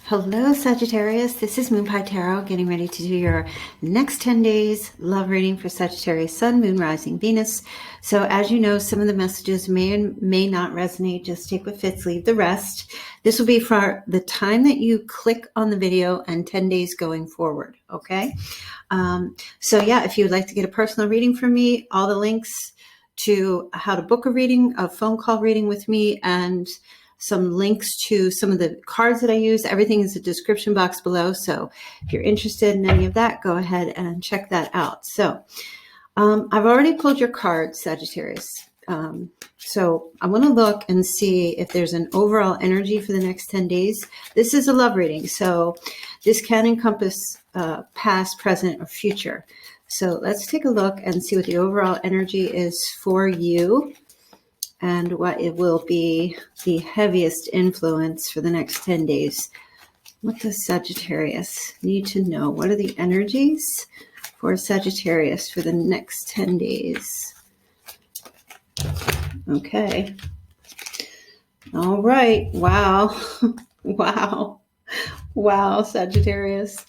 Hello, Sagittarius. This is Moonpie Tarot, getting ready to do your next 10 days love reading for Sagittarius, Sun, Moon, Rising, Venus. So as you know, some of the messages may and may not resonate. Just take what fits, leave the rest. This will be for the time that you click on the video and 10 days going forward, okay? So yeah, if you would like to get a personal reading from me, all the links to how to book a reading, a phone call reading with me, and some links to some of the cards that I use. Everything is in the description box below. So if you're interested in any of that, go ahead and check that out. So I've already pulled your cards, Sagittarius. So I want to look and see if there's an overall energy for the next 10 days. This is a love reading, so this can encompass past, present, or future. So let's take a look and see what the overall energy is for you, and what it will be the heaviest influence for the next 10 days. What does Sagittarius need to know? What are the energies for Sagittarius for the next 10 days? Okay. All right. Wow. Wow. Wow, Sagittarius.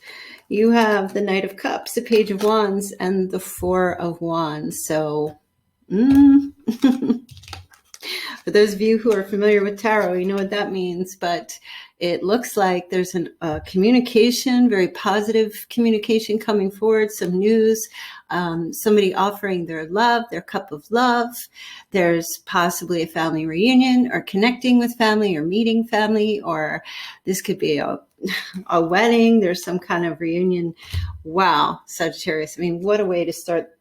You have the Knight of Cups, the Page of Wands, and the Four of Wands. So, for those of you who are familiar with tarot, you know what that means, but it looks like there's a communication, very positive communication coming forward, some news, somebody offering their love, their cup of love. There's possibly a family reunion or connecting with family or meeting family, or this could be a wedding. There's some kind of reunion. Wow, Sagittarius. I mean, what a way to start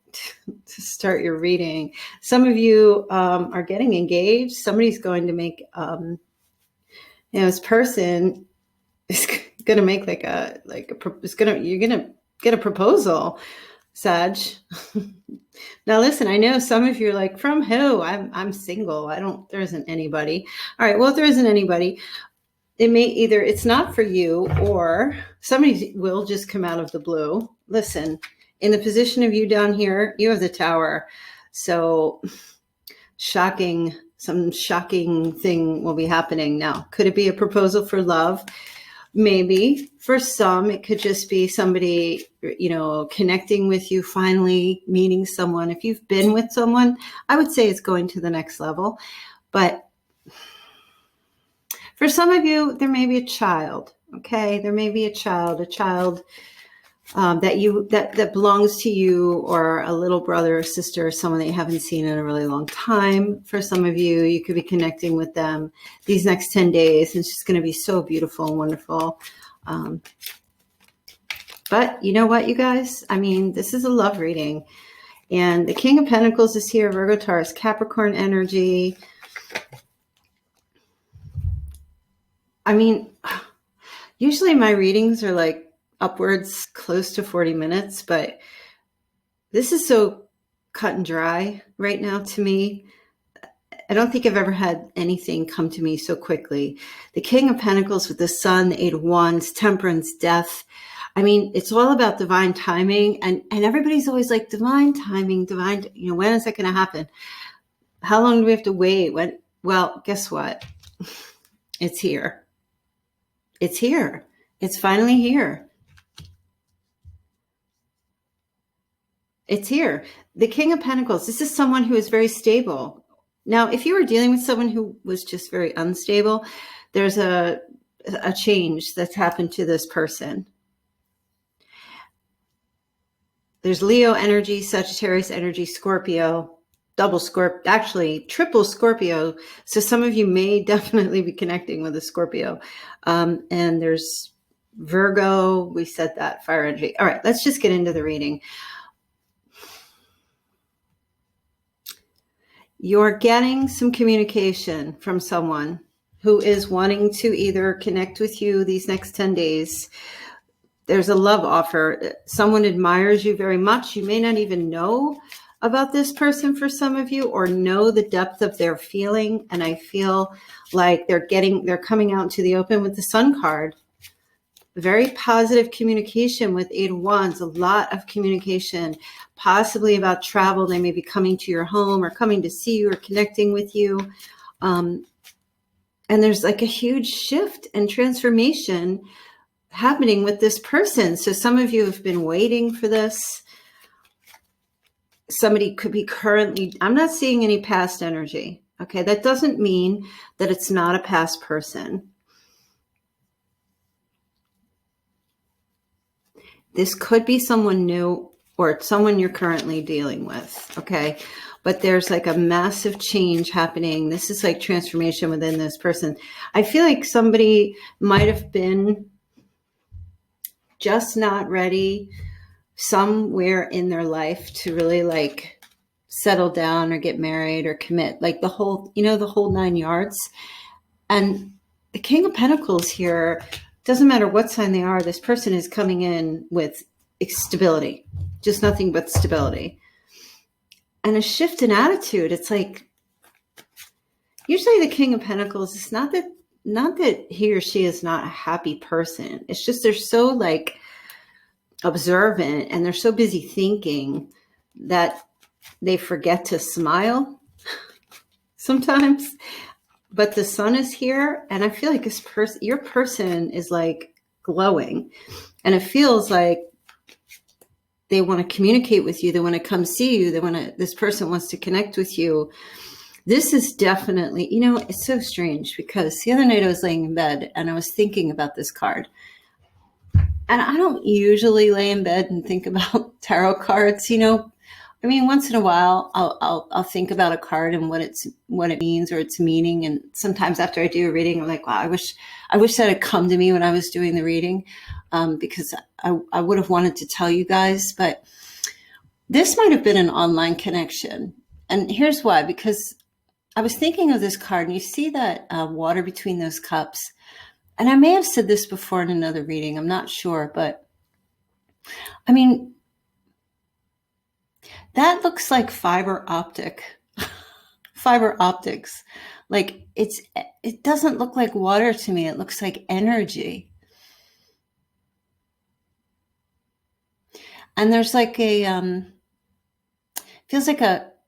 your reading. Some of you are getting engaged. Somebody's going to make, this person is going to make you're going to get a proposal, Sag. Now listen, I know some of you are like, from who? I'm single. There isn't anybody. All right. Well, if there isn't anybody, it may it's not for you, or somebody will just come out of the blue. Listen, in the position of you down here, you have the Tower. So some shocking thing will be happening now. Could it be a proposal for love? Maybe. For some, it could just be somebody, connecting with you, finally meeting someone. If you've been with someone, I would say it's going to the next level. But for some of you, there may be a child. Okay, there may be a child that belongs to you, or a little brother or sister, or someone that you haven't seen in a really long time. For some of you, you could be connecting with them these next 10 days. It's just going to be so beautiful and wonderful. But you know what, you guys? I mean, this is a love reading. And the King of Pentacles is here, Virgo, Taurus, Capricorn energy. I mean, usually my readings are like upwards close to 40 minutes, but this is so cut and dry right now to me. I don't think I've ever had anything come to me so quickly. The King of Pentacles with the Sun, the Eight of Wands, Temperance, Death. I mean, it's all about divine timing, and everybody's always like, divine timing, when is that going to happen? How long do we have to wait? Well, guess what? It's here. It's here. It's finally here. It's here. The King of Pentacles. This is someone who is very stable. Now, if you were dealing with someone who was just very unstable, there's a change that's happened to this person. There's Leo energy, Sagittarius energy, Scorpio, triple Scorpio. So some of you may definitely be connecting with a Scorpio. And there's Virgo. We said that, fire energy. All right, let's just get into the reading. You're getting some communication from someone who is wanting to either connect with you these next 10 days. There's a love offer. Someone admires you very much. You may not even know about this person for some of you, or know the depth of their feeling. And I feel like they're coming out into the open with the Sun card. Very positive communication with Eight of Wands, a lot of communication, possibly about travel. They may be coming to your home or coming to see you or connecting with you. And there's like a huge shift and transformation happening with this person. So some of you have been waiting for this. Somebody could be currently, I'm not seeing any past energy. Okay. That doesn't mean that it's not a past person. This could be someone new or someone you're currently dealing with. Okay. But there's like a massive change happening. This is like transformation within this person. I feel like somebody might have been just not ready somewhere in their life to really like settle down or get married or commit, like the whole, the whole 9 yards. And the King of Pentacles here, doesn't matter what sign they are, this person is coming in with stability, just nothing but stability. And a shift in attitude. It's like, usually the King of Pentacles, it's not that he or she is not a happy person. It's just they're so like observant and they're so busy thinking that they forget to smile sometimes. But the sun is here, and I feel like your person is like glowing, and it feels like they want to communicate with you. They want to come see you. This person wants to connect with you. This is definitely, it's so strange because the other night I was laying in bed and I was thinking about this card. And I don't usually lay in bed and think about tarot cards, I mean, once in a while I'll think about a card and what it means or its meaning. And sometimes after I do a reading, I'm like, wow, I wish that had come to me when I was doing the reading, because I would have wanted to tell you guys, but this might have been an online connection. And here's why, because I was thinking of this card and you see that water between those cups. And I may have said this before in another reading. I'm not sure, but I mean, that looks like fiber optics. Like it doesn't look like water to me. It looks like energy. And there's like feels like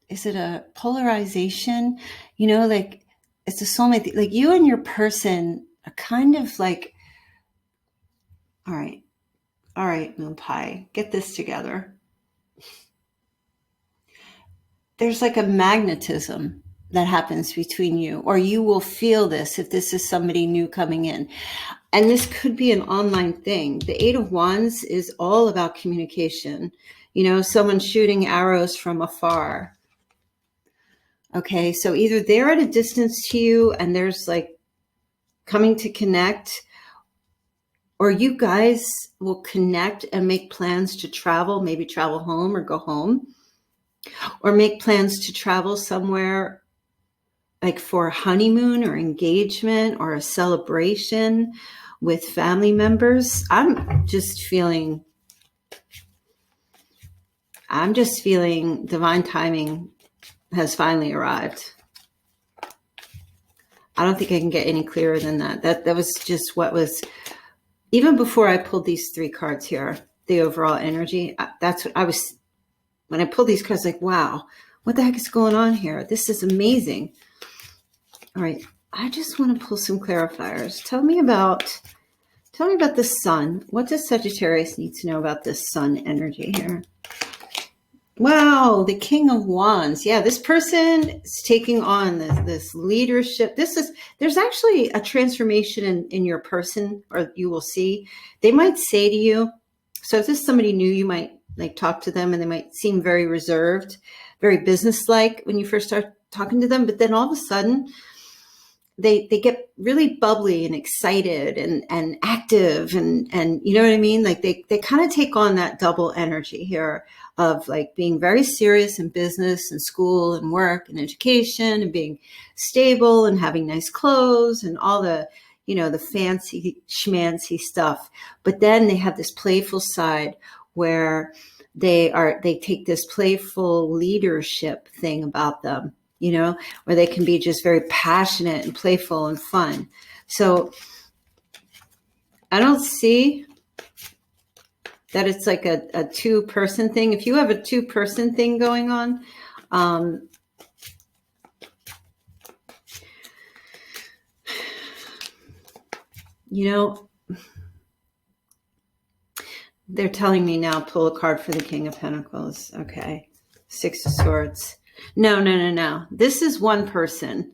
is it a polarization? Like it's a soulmate. Like you and your person are kind of like, all right, Moonpie, get this together. There's like a magnetism that happens between you, or you will feel this if this is somebody new coming in. And this could be an online thing. The 8 of Wands is all about communication. Someone shooting arrows from afar. Okay, so either they're at a distance to you and there's like coming to connect, or you guys will connect and make plans to travel, maybe travel home or go home, or make plans to travel somewhere like for a honeymoon or engagement or a celebration with family members. I'm just feeling divine timing has finally arrived. I don't think I can get any clearer than that. That was just what was, even before I pulled these 3 cards here, the overall energy. That's what I was, when I pulled these cards, like, wow, what the heck is going on here? This is amazing. All right. I just want to pull some clarifiers. Tell me about the sun. What does Sagittarius need to know about this sun energy here? Wow, the King of Wands. Yeah, this person is taking on this leadership. There's actually a transformation in your person, or you will see. They might say to you, so if this is somebody new, you might like talk to them and they might seem very reserved, very businesslike when you first start talking to them. But then all of a sudden, they get really bubbly and excited and active and you know what I mean? Like they kind of take on that double energy here of like being very serious in business and school and work and education and being stable and having nice clothes and all the, the fancy schmancy stuff. But then they have this playful side where they take this playful leadership thing about them, where they can be just very passionate and playful and fun. So I don't see that it's like a 2-person thing. If you have a 2-person thing going on, You know, they're telling me now, pull a card for the King of Pentacles. Okay. Six of Swords. No. This is one person.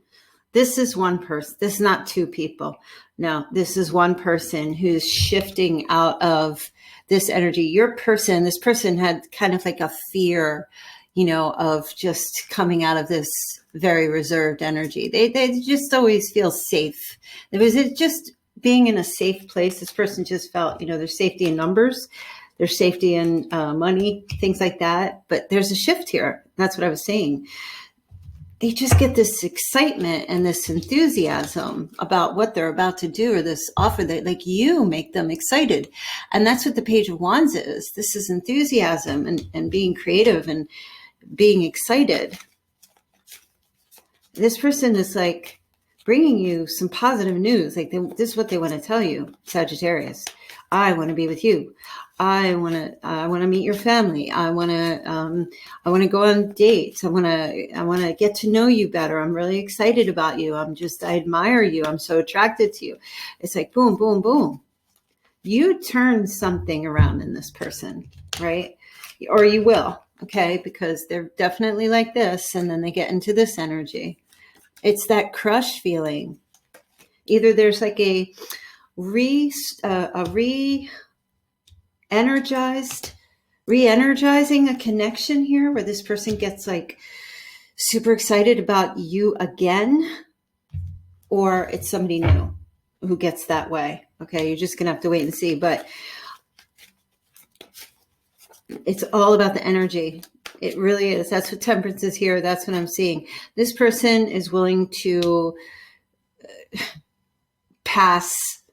This is one person. This is not two people. No, this is one person who's shifting out of this energy. This person had kind of like a fear, of just coming out of this very reserved energy. They just always feel safe. Was it just being in a safe place? This person just felt, there's safety in numbers, there's safety in money, things like that. But there's a shift here. That's what I was saying. They just get this excitement and this enthusiasm about what they're about to do, or this offer that, like, you make them excited. And that's what the Page of Wands is. This is enthusiasm and being creative and being excited. This person is like bringing you some positive news. Like, this is what they want to tell you, Sagittarius. I want to be with you. I want to meet your family. I want to go on dates. I want to get to know you better. I'm really excited about you. I admire you. I'm so attracted to you. It's like boom, boom, boom. You turn something around in this person, right? Or you will, okay? Because they're definitely like this, and then they get into this energy. It's that crush feeling. Either there's like a re-energizing a connection here, where this person gets like super excited about you again, or it's somebody new who gets that way. Okay, you're just gonna have to wait and see, but it's all about the energy. It really is. That's what Temperance is here. That's what I'm seeing. This person is willing to pass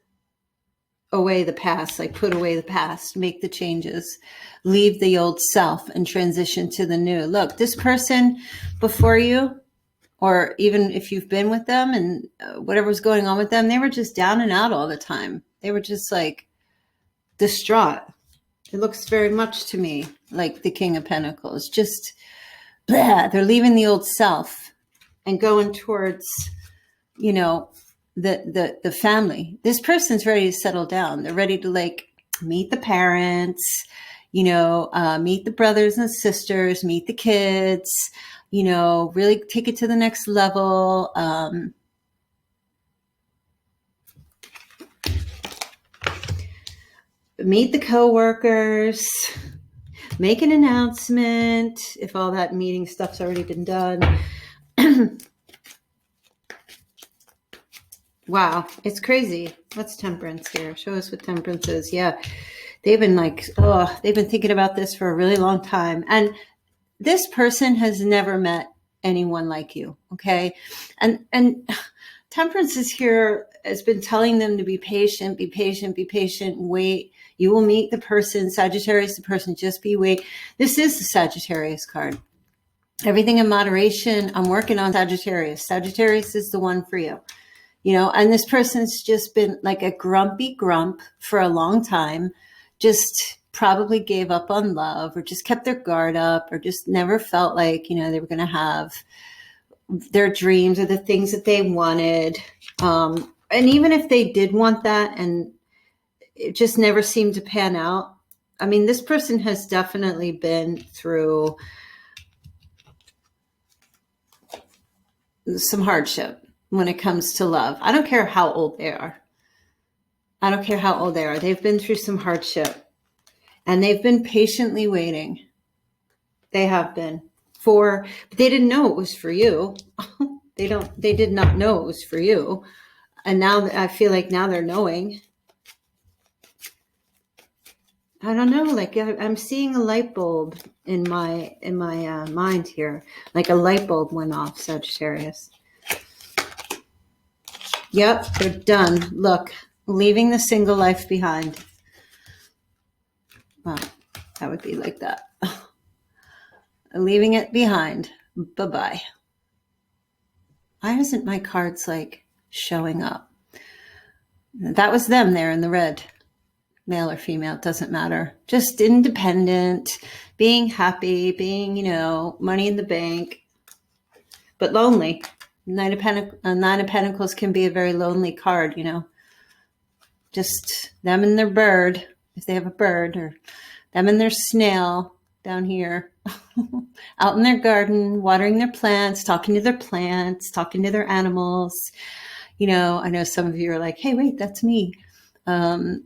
away the past, like put away the past, make the changes, leave the old self and transition to the new. Look, this person before you, or even if you've been with them and whatever was going on with them, they were just down and out all the time. They were just like distraught. It looks very much to me like the King of Pentacles. Just blah, they're leaving the old self and going towards, the family. This person's ready to settle down. They're ready to like meet the parents, meet the brothers and sisters, meet the kids, really take it to the next level. Meet the coworkers, make an announcement if all that meeting stuff's already been done. Wow, it's crazy. What's Temperance here? Show us what Temperance is. Yeah, they've been thinking about this for a really long time. And this person has never met anyone like you, okay? And Temperance is here, has been telling them to be patient, wait. You will meet the person, Sagittarius, the person, just wait. This is the Sagittarius card. Everything in moderation. I'm working on Sagittarius. Sagittarius is the one for you. And this person's just been like a grumpy grump for a long time, just probably gave up on love, or just kept their guard up, or just never felt like, they were going to have their dreams or the things that they wanted. And even if they did want that, and it just never seemed to pan out. I mean, this person has definitely been through some hardship when it comes to love. I don't care how old they are. They've been through some hardship, and they've been patiently waiting. They have been but they didn't know it was for you. They did not know it was for you. And now I feel like now they're knowing. I don't know, like I'm seeing a light bulb in my mind here. Like a light bulb went off, Sagittarius. Yep, they're done. Look, leaving the single life behind. Well, that would be like that. Leaving it behind. Bye-bye. Why isn't my cards like showing up? That was them there in the red. Male or female, it doesn't matter. Just independent, being happy, being, money in the bank, but lonely. Nine of Pentacles can be a very lonely card, just them and their bird, if they have a bird, or them and their snail down here out in their garden, watering their plants, talking to their plants, talking to their animals. You know, I know some of you are like, hey, wait, that's me. And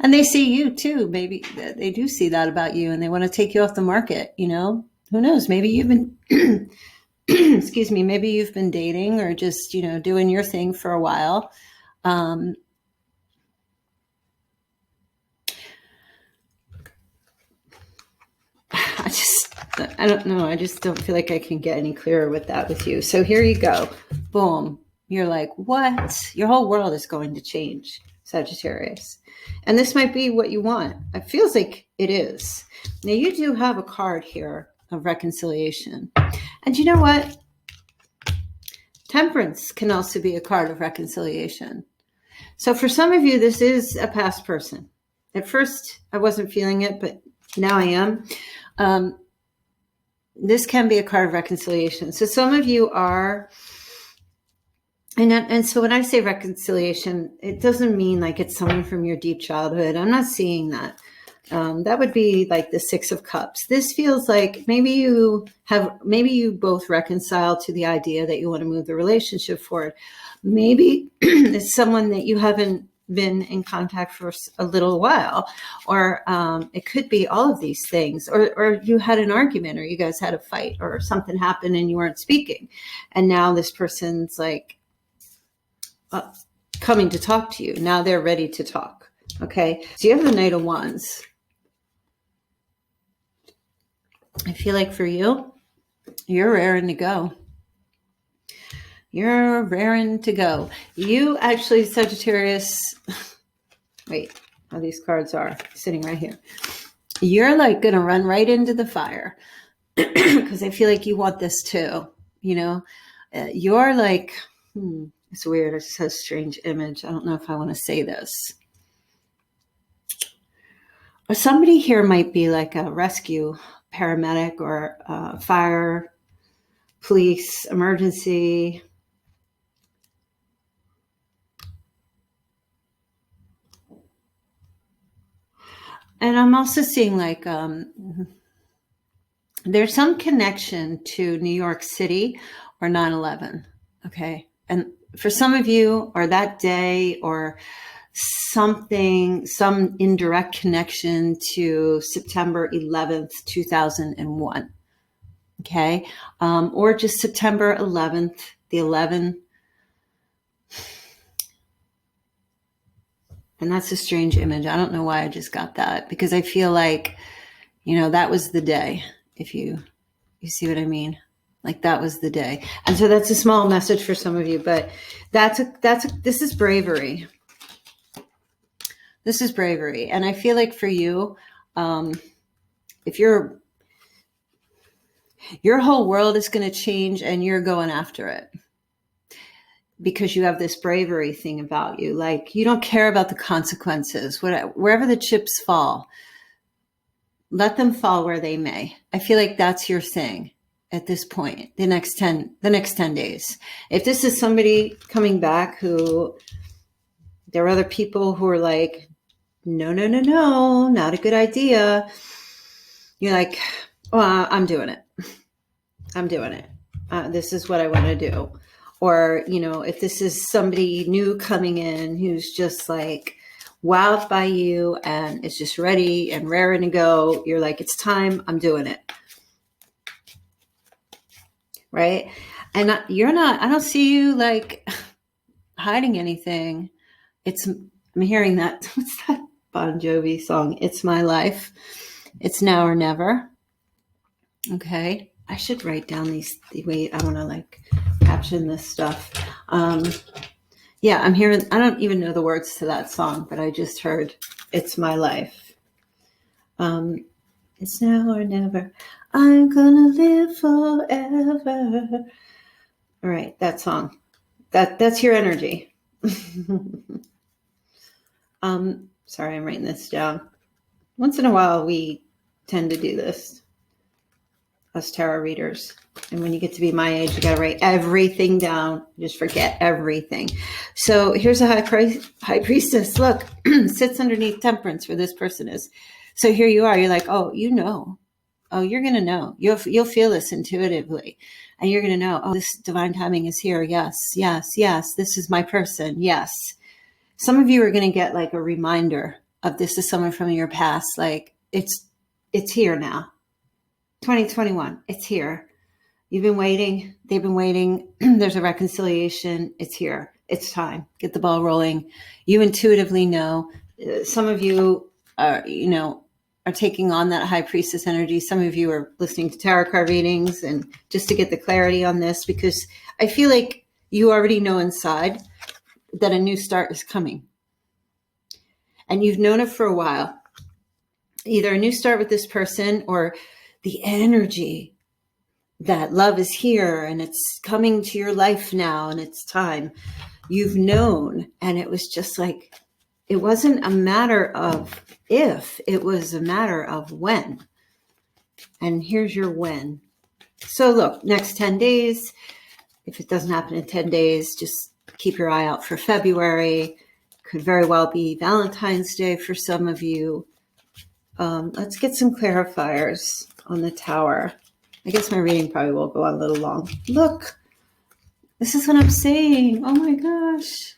they see you too. Maybe they do see that about you and they want to take you off the market. You know, who knows? Maybe you've been, excuse me, maybe you've been dating or just, you know, doing your thing for a while. I don't know. I just don't feel like I can get any clearer with that with you. So here you go. Boom. You're like, what? Your whole world is going to change, Sagittarius. And this might be what you want. It feels like it is. Now, you do have a card here of reconciliation. And you know what? Temperance can also be a card of reconciliation. So for some of you, this is a past person. At first, I wasn't feeling it, but now I am. This can be a card of reconciliation. So some of you are, and so when I say reconciliation, it doesn't mean like it's someone from your deep childhood. I'm not seeing that. That would be like the Six of Cups. This feels like maybe you both reconcile to the idea that you want to move the relationship forward. Maybe it's someone that you haven't been in contact for a little while, or it could be all of these things, or you had an argument, or you guys had a fight, or something happened and you weren't speaking, and now this person's like coming to talk to you. Now they're ready to talk. Okay, so you have the Knight of Wands. I feel like for you, you're raring to go. You're raring to go. You actually, Sagittarius, wait, how these cards are sitting right here. You're like going to run right into the fire because I feel like you want this too. You know, you're like, it's weird. It's a strange image. I don't know if I want to say this. Or somebody here might be like a rescue paramedic or fire, police, emergency. And I'm also seeing like there's some connection to New York City or 9/11. Okay. And for some of you, or that day, or something, some indirect connection to September 11th, 2001. Okay. Or just September 11th, the 11. And that's a strange image. I don't know why I just got that, because I feel like, you know, that was the day. If you see what I mean? Like that was the day. And so that's a small message for some of you, but this is bravery. This is bravery. And I feel like for you, if your whole world is going to change and you're going after it, because you have this bravery thing about you. Like you don't care about the consequences. Wherever the chips fall, let them fall where they may. I feel like that's your thing at this point, the next 10 days. If this is somebody coming back who, there are other people who are like, no, not a good idea. You're like, well, I'm doing it. This is what I want to do. Or, you know, if this is somebody new coming in who's just like wowed by you and is just ready and raring to go, you're like, it's time, I'm doing it. Right? And I don't see you like hiding anything. I'm hearing that, what's that Bon Jovi song? It's My Life. It's now or never. Okay. I should write down the way I want to like caption this stuff. Yeah, I'm hearing, I don't even know the words to that song, but I just heard It's My Life. It's now or never. I'm gonna live forever. All right, that song. That's your energy. Sorry, I'm writing this down. Once in a while, we tend to do this, us tarot readers. And when you get to be my age, you got to write everything down. Just forget everything. So here's a high priestess. Look, sits underneath temperance where this person is. So here you are. You're like, oh, you know. Oh, you're going to know. You'll feel this intuitively. And you're going to know, oh, this divine timing is here. Yes, yes, yes. This is my person. Yes. Some of you are going to get like a reminder of this is someone from your past. Like it's here now. 2021. It's here. You've been waiting. They've been waiting. There's a reconciliation. It's here. It's time. Get the ball rolling. You intuitively know. Some of you are taking on that high priestess energy. Some of you are listening to tarot card readings, and just to get the clarity on this, because I feel like you already know inside that a new start is coming. And you've known it for a while. Either a new start with this person or the energy that love is here and it's coming to your life now and it's time. You've known, and it was just like, it wasn't a matter of if, it was a matter of when. And here's your when. So look, next 10 days, if it doesn't happen in 10 days, just keep your eye out for February. Could very well be Valentine's Day for some of you. Let's get some clarifiers on the Tower. I guess my reading probably will go on a little long. Look, this is what I'm saying. Oh my gosh.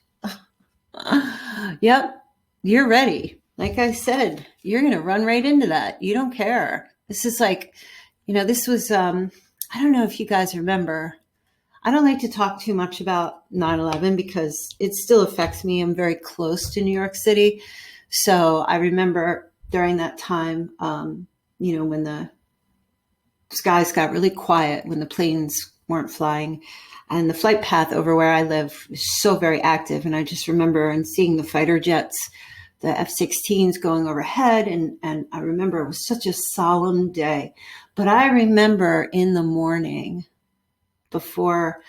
Yep, you're ready. Like I said, you're going to run right into that. You don't care. This is like, this was, I don't know if you guys remember. I don't like to talk too much about 9/11 because it still affects me. I'm very close to New York City. So I remember during that time, when the skies got really quiet, when the planes weren't flying, and the flight path over where I live is so very active. And I just remember and seeing the fighter jets, the F-16s going overhead. And I remember it was such a solemn day. But I remember in the morning before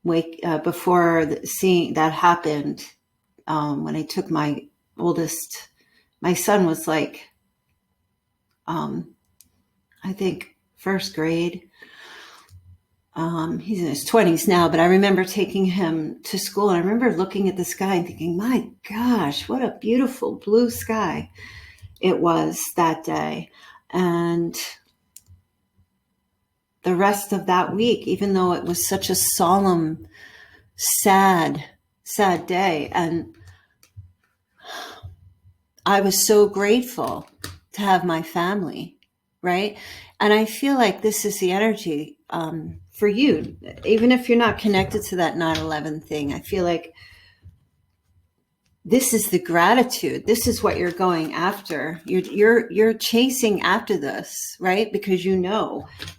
seeing that happened, when I took my oldest, my son was like, I think first grade. He's in his 20s now, but I remember taking him to school, and I remember looking at the sky and thinking, my gosh, what a beautiful blue sky it was that day. And the rest of that week, even though it was such a solemn, sad day, and I was so grateful to have my family, right? And I feel like this is the energy for you, even if you're not connected to that 9/11 thing. I feel like this is the gratitude. This is what you're going after. You're chasing after this, right? Because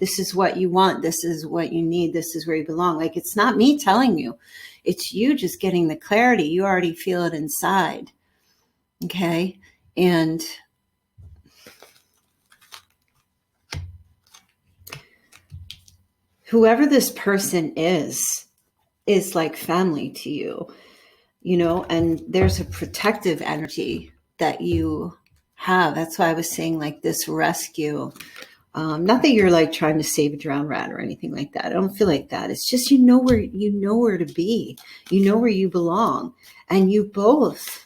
this is what you want. This is what you need. This is where you belong. Like, it's not me telling you. It's you just getting the clarity. You already feel it inside. Okay? And whoever this person is like family to you, and there's a protective energy that you have. That's why I was saying like this rescue. Not that you're like trying to save a drowned rat or anything like that. I don't feel like that. It's just, where to be, where you belong. And you both,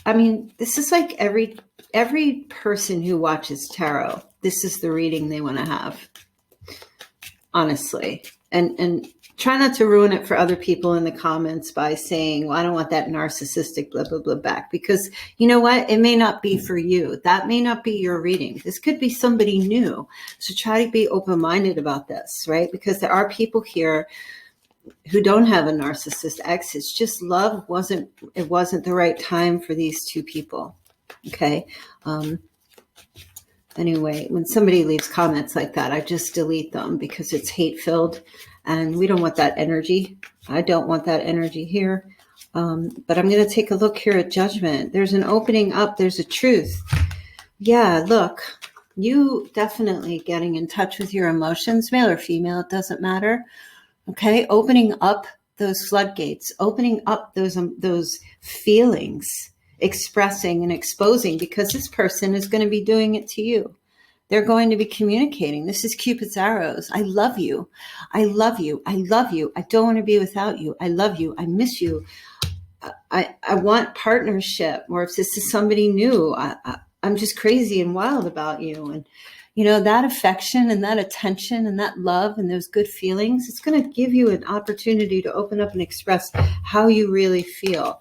I mean, this is like every person who watches tarot, this is the reading they want to have. Honestly, and try not to ruin it for other people in the comments by saying, well, I don't want that narcissistic blah, blah, blah back, because you know what? It may not be for you. That may not be your reading. This could be somebody new. So try to be open-minded about this, right? Because there are people here who don't have a narcissist ex. It's just love wasn't the right time for these two people. Okay. Anyway, when somebody leaves comments like that, I just delete them because it's hate-filled, and we don't want that energy. I don't want that energy here. But I'm going to take a look here at Judgment. There's an opening up. There's a truth. Yeah, look, you definitely getting in touch with your emotions, male or female, it doesn't matter. Okay, opening up those floodgates, opening up those feelings, expressing and exposing, because this person is going to be doing it to you. they're going to be communicating. This is Cupid's arrows. I love you. I love you. I love you. I don't want to be without you. I love you. I miss you. I want partnership. Or if this is somebody new, I'm just crazy and wild about you. And, you know, that affection and that attention and that love and those good feelings, it's going to give you an opportunity to open up and express how you really feel.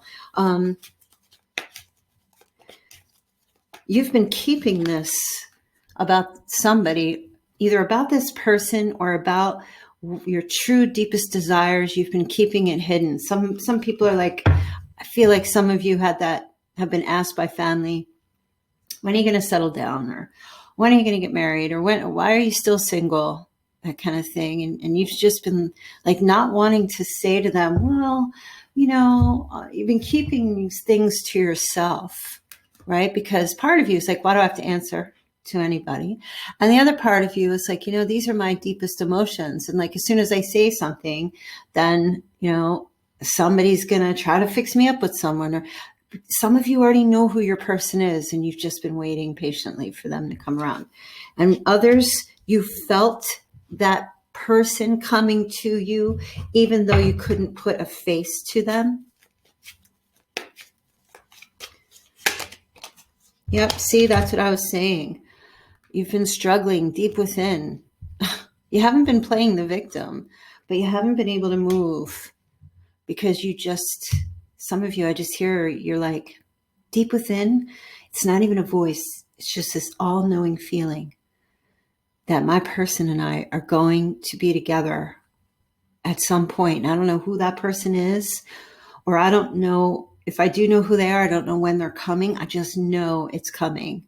You've been keeping this about somebody, either about this person or about your true deepest desires. You've been keeping it hidden. Some people are like, I feel like some of you have been asked by family, when are you going to settle down? Or when are you going to get married? Or why are you still single? That kind of thing. And you've just been like not wanting to say to them, well, you know, you've been keeping these things to yourself, right? Because part of you is like, why do I have to answer to anybody? And the other part of you is like, you know, these are my deepest emotions. And like, as soon as I say something, then, you know, somebody's going to try to fix me up with someone. Or some of you already know who your person is, and you've just been waiting patiently for them to come around. And others, you felt that person coming to you, even though you couldn't put a face to them. Yep, see, that's what I was saying. You've been struggling deep within. You haven't been playing the victim, but you haven't been able to move because some of you, I just hear you're like deep within. It's not even a voice. It's just this all-knowing feeling that my person and I are going to be together at some point. I don't know who that person is, or I don't know if I do know who they are. I don't know when they're coming. I just know it's coming.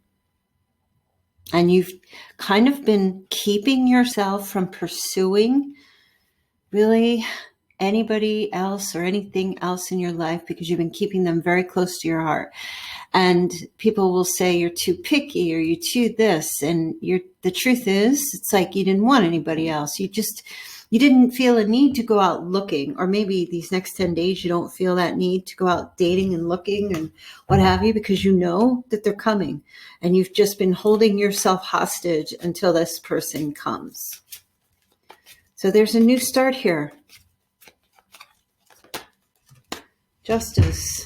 And you've kind of been keeping yourself from pursuing really anybody else or anything else in your life because you've been keeping them very close to your heart. And people will say you're too picky or you're too this. And the truth is, it's like you didn't want anybody else. You didn't feel a need to go out looking, or maybe these next 10 days, you don't feel that need to go out dating and looking and what have you, because you know that they're coming and you've just been holding yourself hostage until this person comes. So there's a new start here. Justice.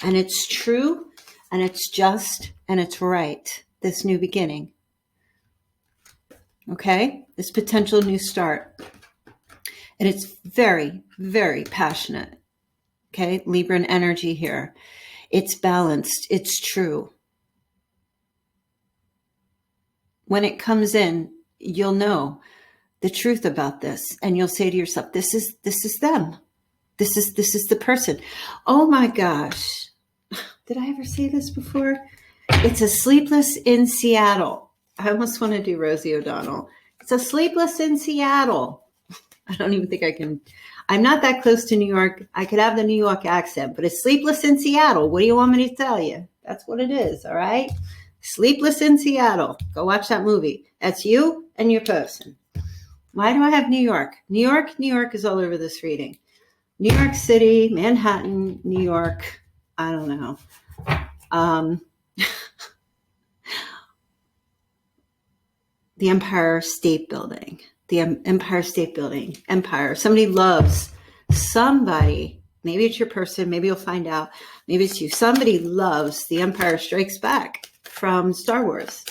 And it's true, and it's just, and it's right. This new beginning. Okay? This potential new start. And it's very, very passionate. Okay? Libran energy here. It's balanced. It's true. When it comes in, you'll know the truth about this. And you'll say to yourself, this is them. This is the person. Oh my gosh. Did I ever say this before? It's a sleepless in Seattle. I almost want to do Rosie O'Donnell. It's a sleepless in Seattle. I don't even think I can. I'm not that close to New York. I could have the New York accent, but it's sleepless in Seattle. What do you want me to tell you? That's what it is. All right. Sleepless in Seattle. Go watch that movie. That's you and your person. Why do I have New York? New York is all over this reading. New York City, Manhattan, New York. I don't know. The Empire State Building. The Empire State Building. Empire. Somebody loves somebody. Maybe it's your person. Maybe you'll find out. Maybe it's you. Somebody loves The Empire Strikes Back from Star Wars.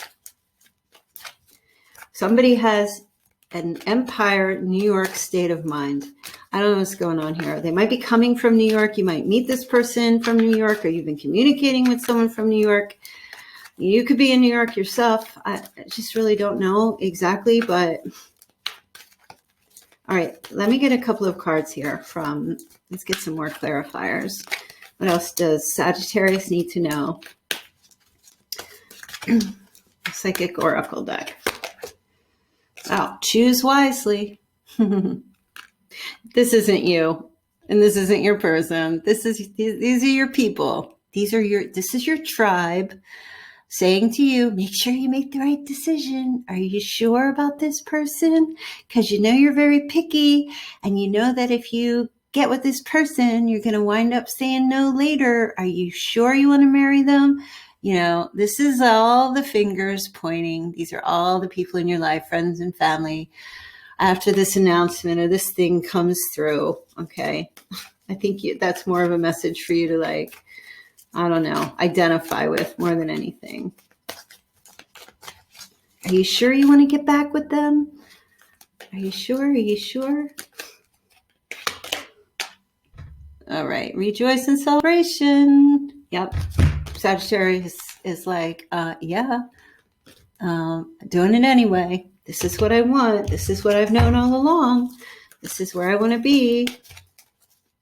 Somebody has an Empire, New York state of mind. I don't know what's going on here. They might be coming from New York. You might meet this person from New York, or you've been communicating with someone from New York. You could be in New York yourself. I just really don't know exactly, but all right, let me get a couple of cards here let's get some more clarifiers. What else does Sagittarius need to know? Psychic Oracle deck. Wow, choose wisely. This isn't you, and this isn't your person. These are your people. This is your tribe saying to you, make sure you make the right decision. Are you sure about this person? Because you know you're very picky, and you know that if you get with this person, you're going to wind up saying no later. Are you sure you want to marry them? You know, this is all the fingers pointing. These are all the people in your life, friends and family. After this announcement or this thing comes through, okay, I think that's more of a message for you to, like, I don't know, identify with more than anything. Are you sure you want to get back with them? Are you sure? Are you sure? All right. Rejoice in celebration. Yep. Sagittarius is like, yeah, doing it anyway. This is what I want. This is what I've known all along. This is where I want to be.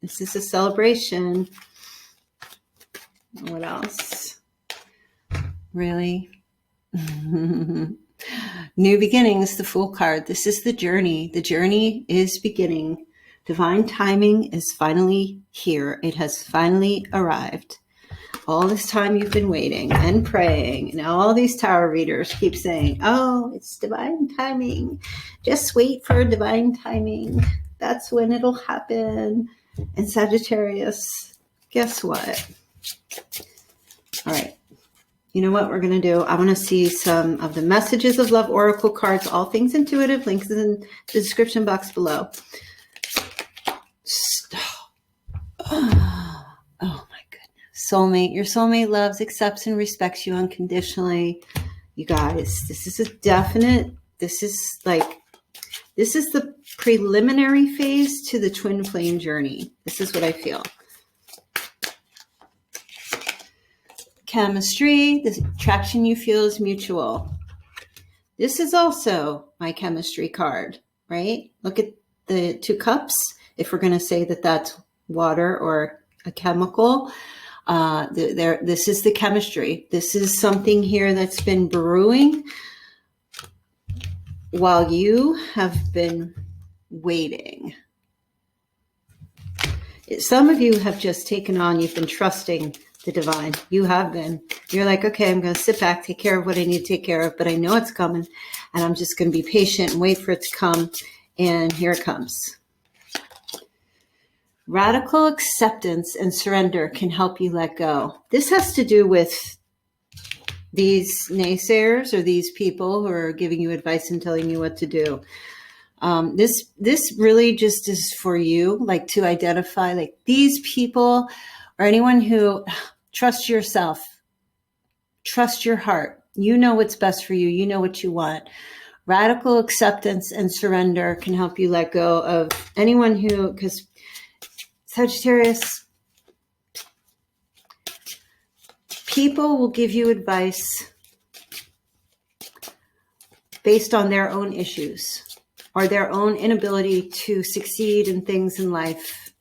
This is a celebration. What else? Really? New beginnings, the Fool card. This is the journey. The journey is beginning. Divine timing is finally here. It has finally arrived. All this time you've been waiting and praying, and all these tarot readers keep saying, oh, it's divine timing. Just wait for divine timing. That's when it'll happen. And Sagittarius, guess what? All right. You know what we're going to do? I want to see some of the messages of love oracle cards, all things intuitive. Links in the description box below. Oh my goodness. Soulmate. Your soulmate loves, accepts, and respects you unconditionally. You guys, this is a definite, this is the preliminary phase to the twin flame journey. This is what I feel. Chemistry, the attraction you feel is mutual. This is also my chemistry card, right? Look at the 2 cups. If we're going to say that that's water or a chemical, this is the chemistry. This is something here that's been brewing while you have been waiting. Some of you have just taken on, you've been trusting the divine. You have been. You're like, okay, I'm going to sit back, take care of what I need to take care of, but I know it's coming, and I'm just going to be patient and wait for it to come, and here it comes. Radical acceptance and surrender can help you let go. This has to do with these naysayers or these people who are giving you advice and telling you what to do. This really just is for you, like, to identify, like, these people or anyone who trust yourself, trust your heart. You know what's best for you. You know what you want. Radical acceptance and surrender can help you let go of anyone who, because Sagittarius, people will give you advice based on their own issues or their own inability to succeed in things in life.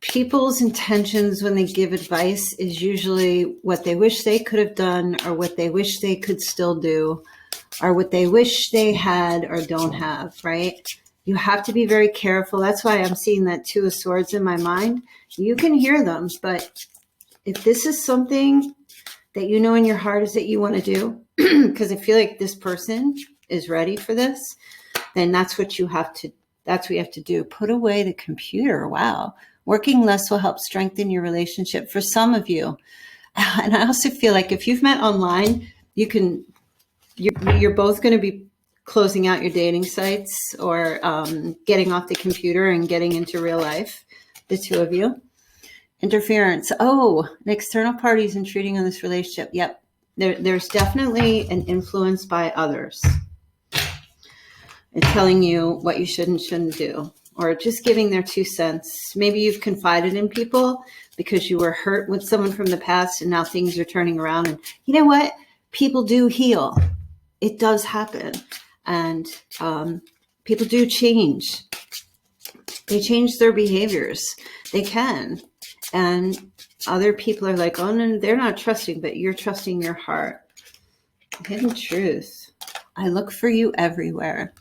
People's intentions when they give advice is usually what they wish they could have done, or what they wish they could still do, or what they wish they had or don't have, right? You have to be very careful. That's why I'm seeing that 2 of Swords in my mind. You can hear them, but if this is something that you know in your heart is that you want to do, because I feel like this person is ready for this, then that's what you have to do. Put away the computer. Wow. Working less will help strengthen your relationship for some of you. And I also feel like if you've met online, you're both going to be closing out your dating sites or getting off the computer and getting into real life, the 2 of you. Interference. Oh, an external party is intruding on this relationship. Yep. There's definitely an influence by others and telling you what you should and shouldn't do, or just giving their 2 cents. Maybe you've confided in people because you were hurt with someone from the past and now things are turning around. And you know what? People do heal. It does happen. And people do change. They change their behaviors. They can. And other people are like, oh, no, they're not trusting, but you're trusting your heart. Hidden truth. I look for you everywhere.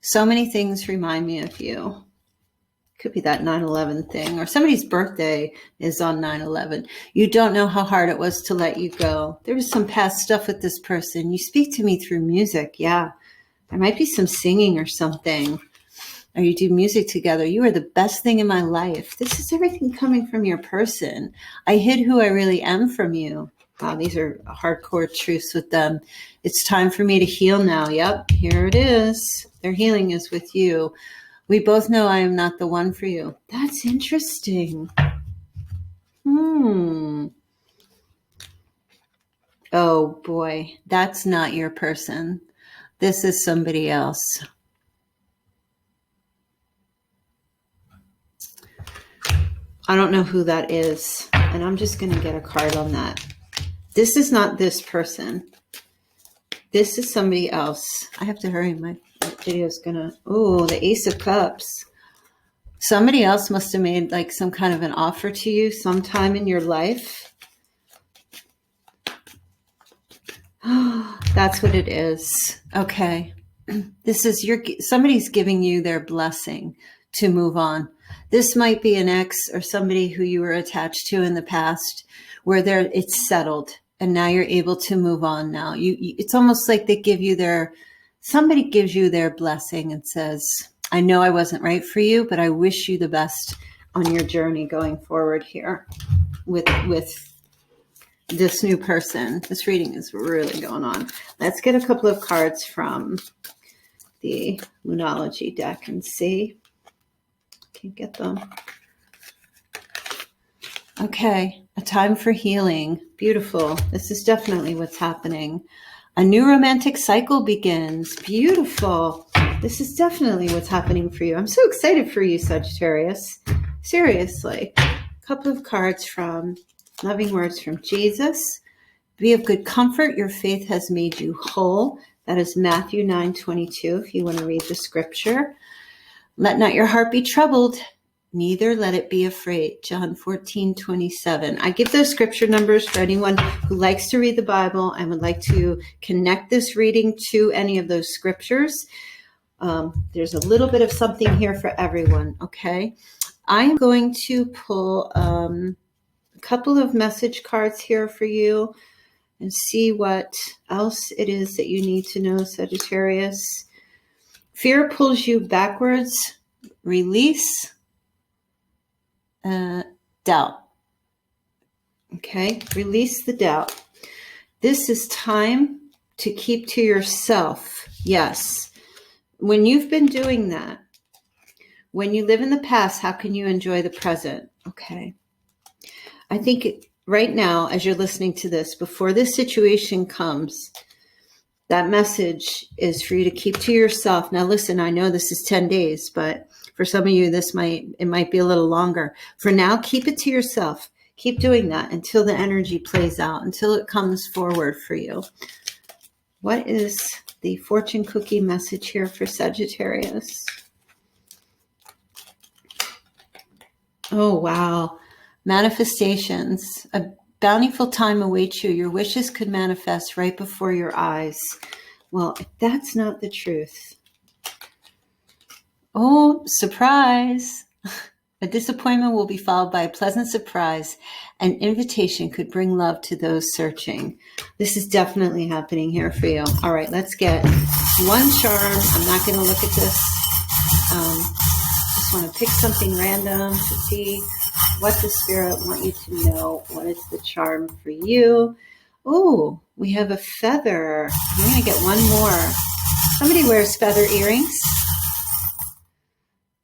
So many things remind me of you. Could be that 9/11 thing, or somebody's birthday is on 9/11. You don't know how hard it was to let you go. There was some past stuff with this person. You speak to me through music. Yeah. There might be some singing or something. or you do music together. You are the best thing in my life. This is everything coming from your person. I hid who I really am from you. Wow, these are hardcore truths with them. It's time for me to heal now. Yep, here it is. Their healing is with you. We both know I am not the one for you. That's interesting. Oh boy, that's not your person. This is somebody else. I don't know who that is, and I'm just going to get a card on that. This is not this person. This is somebody else. I have to hurry. My video is going to... Oh, the Ace of Cups. Somebody else must have made like some kind of an offer to you sometime in your life. That's what it is. Okay. This is somebody's giving you their blessing to move on. This might be an ex or somebody who you were attached to in the past where it's settled and now you're able to move on now. It's almost like somebody gives you their blessing and says, I know I wasn't right for you, but I wish you the best on your journey going forward here with this new person. This reading is really going on. Let's get a couple of cards from the Moonology deck and see. Can't get them. Okay, a time for healing. Beautiful. This is definitely what's happening. A new romantic cycle begins. Beautiful. This is definitely what's happening for you. I'm so excited for you, Sagittarius. Seriously. A couple of cards from Loving Words from Jesus. Be of good comfort. Your faith has made you whole. That is Matthew 9:22, if you want to read the scripture. Let not your heart be troubled, neither let it be afraid. John 14:27. I give those scripture numbers for anyone who likes to read the Bible and would like to connect this reading to any of those scriptures. There's a little bit of something here for everyone, okay? I am going to pull a couple of message cards here for you and see what else it is that you need to know, Sagittarius. Fear pulls you backwards. Release. Doubt. Okay, release the doubt. This is time to keep to yourself. Yes. When you've been doing that, when you live in the past, how can you enjoy the present? Okay. I think right now, as you're listening to this, before this situation comes, that message is for you to keep to yourself. Now, listen, I know this is 10 days, but for some of you, it might be a little longer. For now, keep it to yourself. Keep doing that until the energy plays out, until it comes forward for you. What is the fortune cookie message here for Sagittarius? Oh, wow. Manifestations. A bountiful time awaits you. Your wishes could manifest right before your eyes. Well, if that's not the truth. Oh, surprise. A disappointment will be followed by a pleasant surprise. An invitation could bring love to those searching. This is definitely happening here for you. All right, let's get one charm. I'm not going to look at this. Just want to pick something random to see what the spirit want you to know. What is the charm for you? Oh, we have a feather. I'm going to get one more. Somebody wears feather earrings.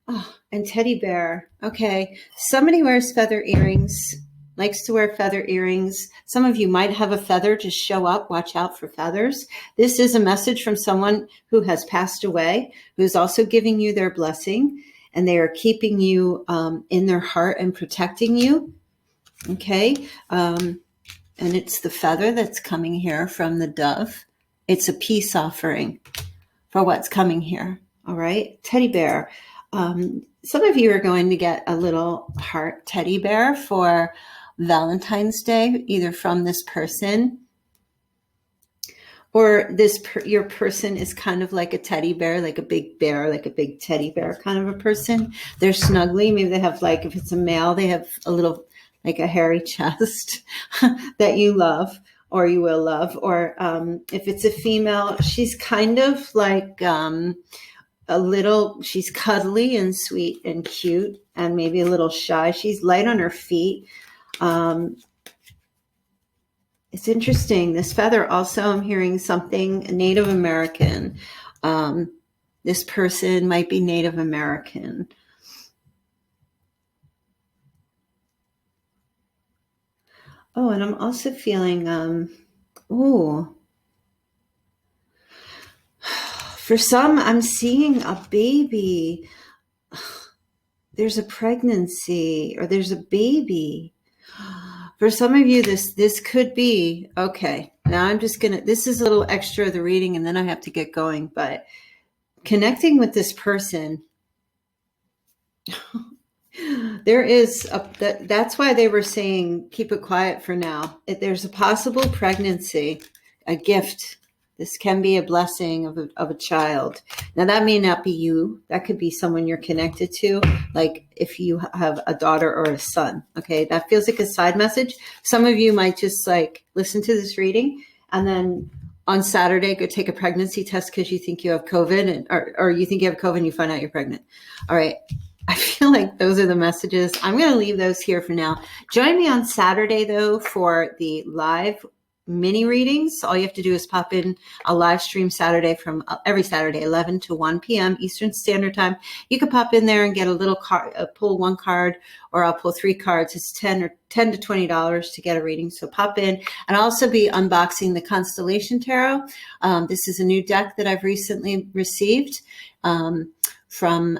Oh, and teddy bear. Okay. Somebody wears feather earrings, likes to wear feather earrings. Some of you might have a feather. Just show up. Watch out for feathers. This is a message from someone who has passed away, who's also giving you their blessing, and they are keeping you in their heart and protecting you. Okay. And it's the feather that's coming here from the dove. It's a peace offering for what's coming here. All right. Teddy bear. Some of you are going to get a little heart teddy bear for Valentine's Day, either from this person or your person is kind of like a teddy bear, like a big bear, like a big teddy bear kind of a person. They're snuggly. Maybe they have if it's a male, they have a little, like a hairy chest that you love or you will love. Or if it's a female, she's kind of like she's cuddly and sweet and cute and maybe a little shy. She's light on her feet. It's interesting. This feather also, I'm hearing something Native American. This person might be Native American. Oh, and I'm also feeling, for some, I'm seeing a baby. There's a pregnancy or there's a baby. For some of you, this could be, okay, now I'm just this is a little extra of the reading and then I have to get going, but connecting with this person, there is, that's why they were saying, keep it quiet for now. There's a possible pregnancy, a gift. This can be a blessing of a child. Now, that may not be you. That could be someone you're connected to, like if you have a daughter or a son. Okay, that feels like a side message. Some of you might just like listen to this reading and then on Saturday go take a pregnancy test because you think you have COVID, or you think you have COVID and you find out you're pregnant. All right. I feel like those are the messages. I'm going to leave those here for now. Join me on Saturday, though, for the live mini readings. All you have to do is pop in a live stream Saturday from every Saturday, 11 to 1 p.m. Eastern Standard Time. You can pop in there and get a little card, pull one card, or I'll pull 3 cards. It's $10 to $20 to get a reading. So pop in. And I'll also be unboxing the Constellation Tarot. This is a new deck that I've recently received from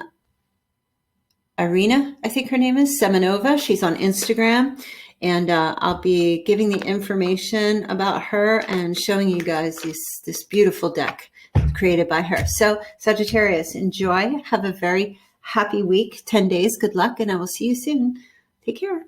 Irina, I think her name is, Semenova. She's on Instagram. And I'll be giving the information about her and showing you guys this beautiful deck created by her. So Sagittarius, enjoy. Have a very happy week, 10 days. Good luck, and I will see you soon. Take care.